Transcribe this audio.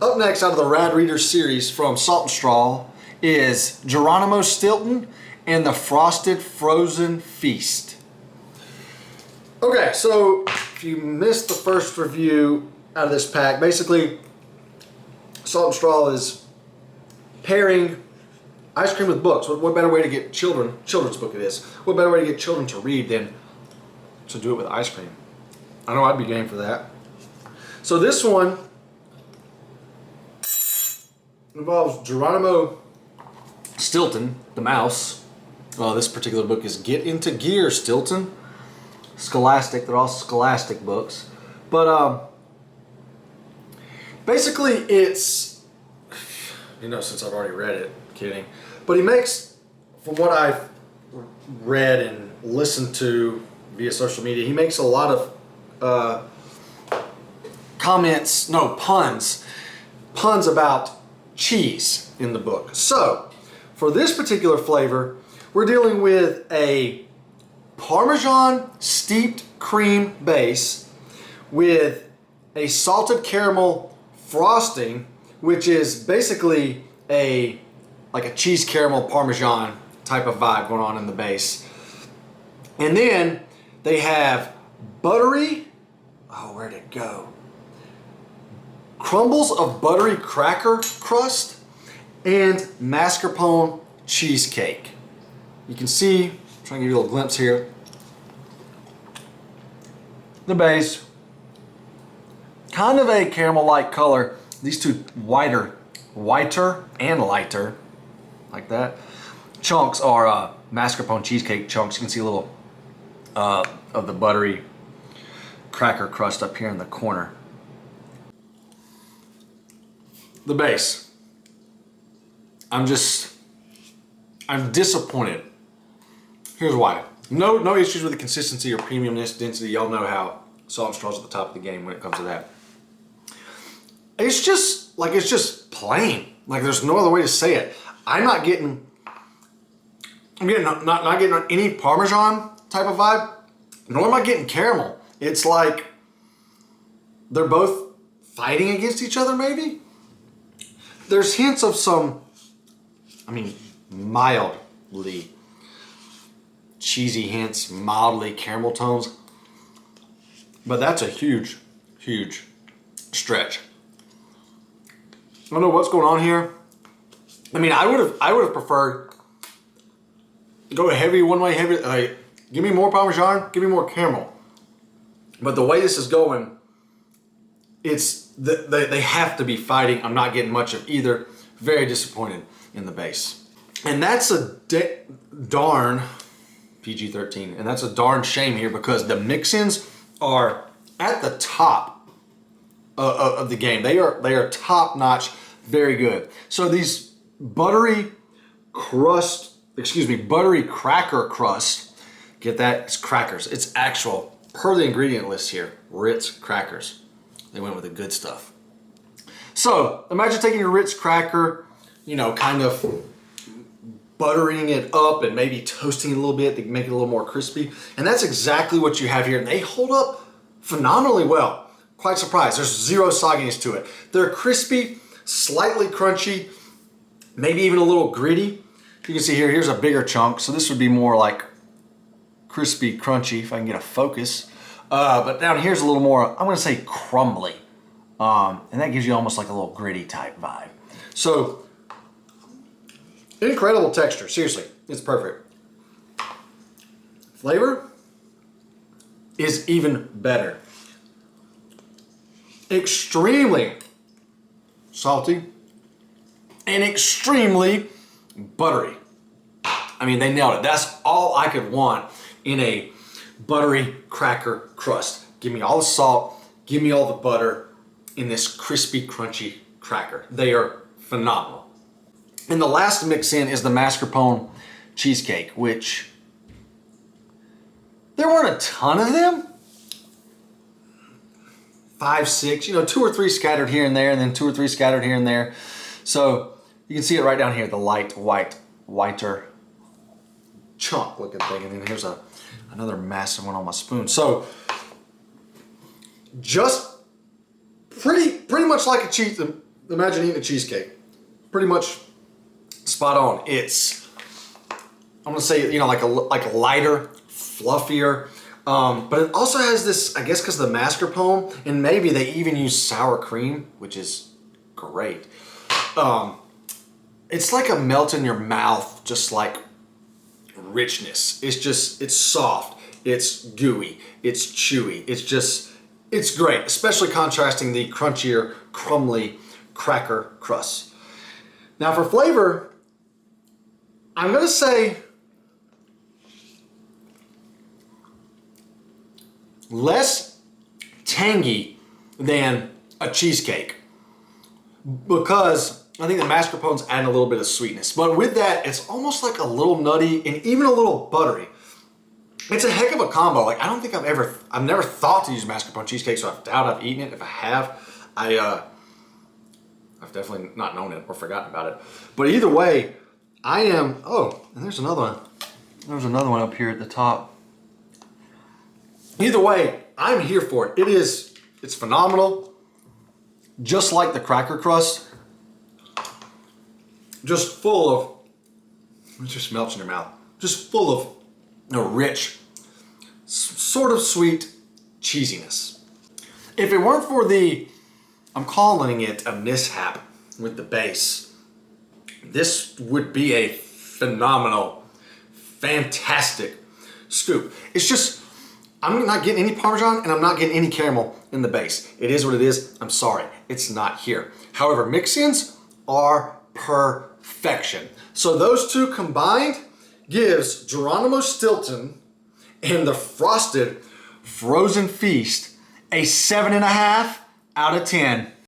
Up next out of the Rad Reader series from Salt and Straw is Geronimo Stilton and the Frosted Frozen Feast. Okay, so if you missed the first review out of this pack, basically Salt and Straw is pairing ice cream with books. What better way to get children's book it is, what better way to get children to read than to do it with ice cream? I know I'd be game for that. So this one involves Geronimo Stilton, the mouse. This particular book is Get Into Gear, Stilton. Scholastic, they're all Scholastic books. But basically it's, since I've already read it, kidding. But he makes, from what I've read and listened to via social media, he makes a lot of puns about cheese in the book. So, for this particular flavor, we're dealing with a Parmesan steeped cream base with a salted caramel frosting, which is basically like a cheese caramel Parmesan type of vibe going on in the base. And then they have buttery, where'd it go? Crumbles of buttery cracker crust and mascarpone cheesecake. You can see, I'm trying to give you a little glimpse here. The base, kind of a caramel-like color. These two whiter and lighter, like that. Chunks are mascarpone cheesecake chunks. You can see a little of the buttery cracker crust up here in the corner. The base. I'm disappointed. Here's why. No issues with the consistency or premiumness, density. Y'all know how Salt and Straw's at the top of the game when it comes to that. It's just plain. Like there's no other way to say it. I'm not getting any Parmesan type of vibe, nor am I getting caramel. It's like they're both fighting against each other maybe. There's hints of some, mildly cheesy hints, mildly caramel tones, but that's a huge stretch. I don't know what's going on here. I would have preferred go heavy one way, give me more Parmesan, give me more caramel. But the way this is going, they have to be fighting. I'm not getting much of either. Very disappointed in the base. And that's a darn PG-13. And that's a darn shame here because the mix-ins are at the top of the game. They are top-notch, very good. So these buttery cracker crust, get that? It's crackers. It's actual, per the ingredient list here, Ritz crackers. They went with the good stuff. So imagine taking your Ritz cracker, kind of buttering it up and maybe toasting it a little bit to make it a little more crispy. And that's exactly what you have here. And they hold up phenomenally well. Quite surprised. There's zero sogginess to it. They're crispy, slightly crunchy, maybe even a little gritty. You can see here's a bigger chunk. So this would be more like crispy, crunchy, if I can get a focus. But down here's a little more, I'm gonna say crumbly. And that gives you almost like a little gritty type vibe. So, incredible texture, seriously, it's perfect. Flavor is even better. Extremely salty and extremely buttery. They nailed it. That's all I could want in a buttery cracker crust. Give me all the salt, give me all the butter in this crispy, crunchy cracker. They are phenomenal. And the last mix in is the mascarpone cheesecake, which there weren't a ton of them. 5, 6, 2 or 3 scattered here and there, and then 2 or 3 scattered here and there. So you can see it right down here, the light whiter chunk looking thing. And then here's another massive one on my spoon. So just pretty much like a cheese, imagine eating a cheesecake. Pretty much spot on. It's, I'm gonna say, you know, like a lighter, fluffier, but it also has this, I guess because of the mascarpone, and maybe they even use sour cream, which is great. It's like a melt in your mouth, just like richness. It's soft, it's gooey, it's chewy. It's great, especially contrasting the crunchier, crumbly cracker crust. Now for flavor, I'm gonna say less tangy than a cheesecake, because I think the mascarpone's adding a little bit of sweetness. But with that, it's almost like a little nutty and even a little buttery. It's a heck of a combo. Like, I don't think I've never thought to use mascarpone cheesecake, so I doubt I've eaten it. If I have, I've definitely not known it or forgotten about it. But either way, oh, and there's another one. There's another one up here at the top. Either way, I'm here for it. It's phenomenal. Just like the cracker crust. Just full of, it just melts in your mouth. Just full of a rich, sort of sweet cheesiness. If it weren't for I'm calling it a mishap with the base, this would be a phenomenal, fantastic scoop. It's just, I'm not getting any Parmesan and I'm not getting any caramel in the base. It is what it is. I'm sorry, it's not here. However, mix-ins are perfection. So those two combined gives Geronimo Stilton and the Frosted Frozen Feast a 7.5 out of 10.